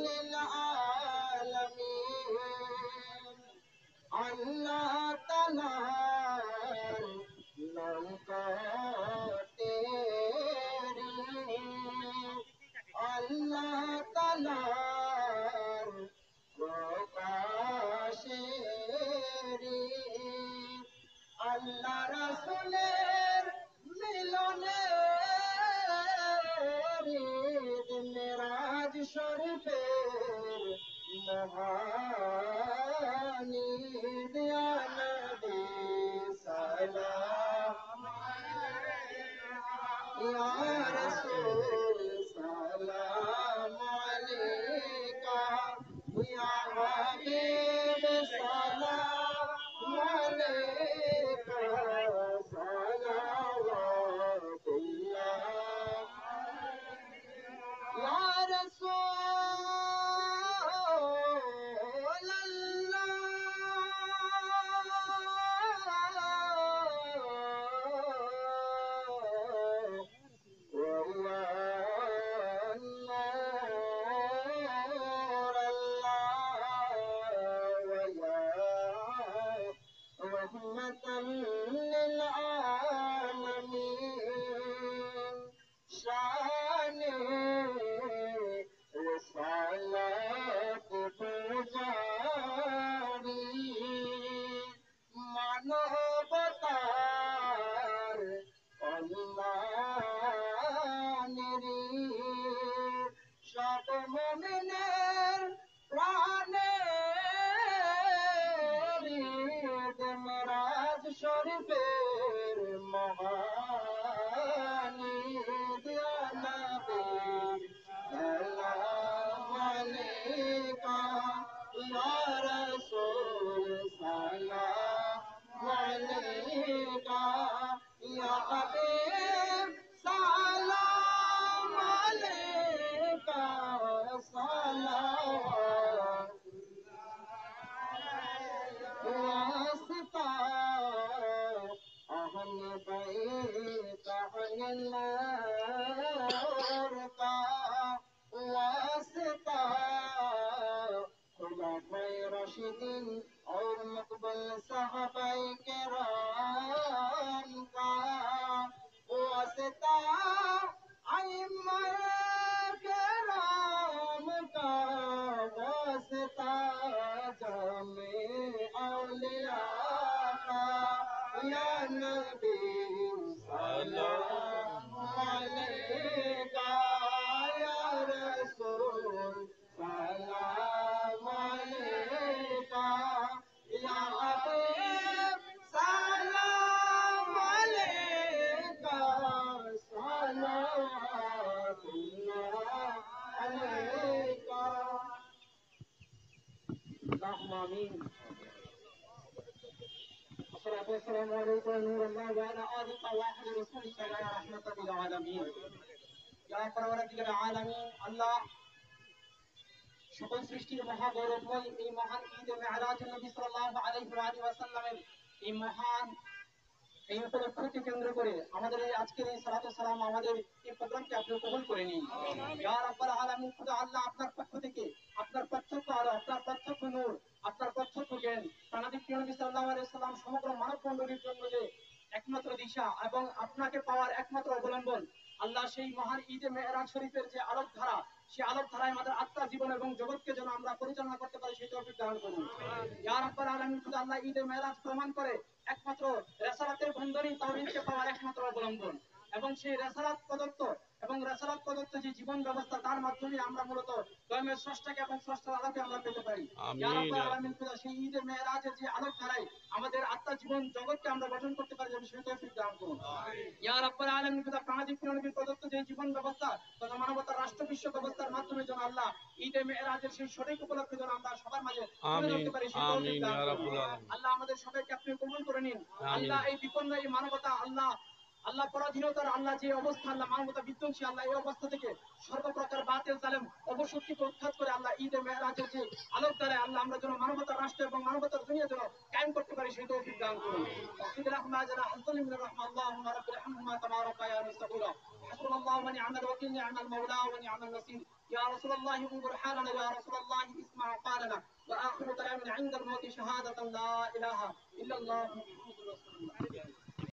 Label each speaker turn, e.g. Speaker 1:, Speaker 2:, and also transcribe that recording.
Speaker 1: লিলআলামিন। আল্লাহ তাআলার নৌকা তেরি, আল্লাহ তাআলার প্রকাশেরি, আল্লাহ রাসূলের মিলনে ঈদ মেরাজ শরীফের মহান ঈদ। ইয়া নবী সালাম আলাইকা, ইয়া রাসূল সালাম আলাইকা, ইয়া হাবিব সালাম আলাইকা, সালাওয়াতুল্লাহ ইয়া রাসূলাল্লাহ। وهو نور الله ويا رحمة للعالمين. شان رسالة پجاری মানবতার কল্যাণেরি, সব মুমিনের প্রাণের ঈদ মেরাজ শরীফের মহান ঈদ। ইয়া নবী সালাম আলাইকা, ইয়া রাসূল সালাম আলাইকা, ইয়া হাবিব সালাম আলাইকা, সালাওয়াতুল্লাহ ওয়াসতা अहले बैत अहले नूर का वास्ता, खुलाफाए राशिदीन और मुकबल सहाबाए किराम का वास्ता, अइम्माए किराम का वास्ता, जामे औलिया का। या नबी सलाम अलैका, या रसूल सलाम अलैका, या हबीब सलाम अलैका, सलावतुल्लाह अलैका। اللهم آمين। والصلاة والسلام عليك يا نور الله وعلى آلك وأهل رسولك يا رحمة للعالمين। يا পরবর্তীকার আলামিন আল্লাহ, সকল সৃষ্টির মহাগৌরবময় এই মহান ঈদে মেরাজ নবী সাল্লাল্লাহু আলাইহি ওয়াসাল্লামের এই মহান এই উপলক্ষকে কেন্দ্র করে আমাদের এই আজকের এই সালাতু সালাম, আমাদের এই প্রোগ্রামকে আপনি কবুল করে নিন। ইয়া রাব্বাল আলামিন, খুদা আল্লাহ, আপনার পক্ষ থেকে আপনার প্রত্যক্ষ আলো, আপনার প্রত্যক্ষ নূর, আপনার প্রত্যক্ষ জ্ঞান, প্রাণাদি প্রিয় নবী সাল্লাল্লাহু আলাইহি ওয়াসাল্লাম সমগ্র মানব মণ্ডলীর জন্য যে একমাত্র দিশা এবং আপনাকে পাওয়ার একমাত্র অবলম্বন, আল্লাহ সেই মহান ঈদে মেরাজ শরীফের যে আলোক ধারা, সেই আলোক ধারায় আমাদের আত্মা, জীবন এবং জগৎকে যেন আমরা পরিচালনা করতে পারি, সেই তৌফিক দান করুন। ইয়া রাব্বাল আলামিন, খুদা আল্লাহ, ঈদে মেরাজ প্রমাণ করে একমাত্র রেসালাতের বন্ধনই তাওহীদকে পাওয়ার একমাত্র অবলম্বন, এবং সেই রেসালাত প্রদত্ত যে জীবন ব্যবস্থা, তার মাধ্যমে আমরা মূলত দয়মের স্রষ্টাকে এবং স্রষ্টার আলোকে আমরা পেতে পারি। ইয়া রাব্বাল আলামিন, খুদা সেই ঈদে মেরাজের যে আলোক ধারায় আমাদের আত্মা, জীবন জগৎকে আমরা গঠন করতে পারি, যেন সেই তৌফিক দান করুন। ইয়া রাব্বাল আলামিন, খুদা প্রাণাদি প্রিয় নবীর প্রদত্ত যে জীবন ব্যবস্থা তথা মানবতার রাষ্ট্র বিশ্ব ব্যবস্থার মাধ্যমে যেন আল্লাহ ঈদে মেরাজের সেই সঠিক উপলক্ষে যেন আমরা সবার মাঝে তুলে ধরতে পারি, সেই তৌফিক দান করুন। আল্লাহ, আমাদের সবাইকে আপনি কবুল করে নিন। আল্লাহ, এই বিপন্ন এই মানবতা আল্লাহ আল্লাহ পরাধীনতার আল্লাহ যে অবস্থা আল্লাহ মানবতা বিধ্বংসী আল্লাহ এই অবস্থা থেকে সর্বপ্রকার বাতিল জালেম অবশক্তিকে উৎখাত করে আল্লাহ ঈদে মেরাজের যে আলোক দ্বারা আল্লাহ আমরা যেন মানবতার রাষ্ট্র এবং মানবতার দুনিয়া যেন কায়েম করতে পারি সেই তৌফিক দান করুন ওয়াসিদুর রহমান জানা হাসলিম রহমান আল্লাহুম্মা রাব্বিল হামহুমা কামা রাব্বায়ানি সগীরা হাসবুনাল্লাহু ওয়া নি'মাল ওয়াকিল নি'মাল মাওলা ওয়া নি'মাল নাসির يا رسول الله انظر حالنا يا رسول الله اسمع قالنا واخر كلامنا عند الموت شهاده لا اله الا الله محمد رسول الله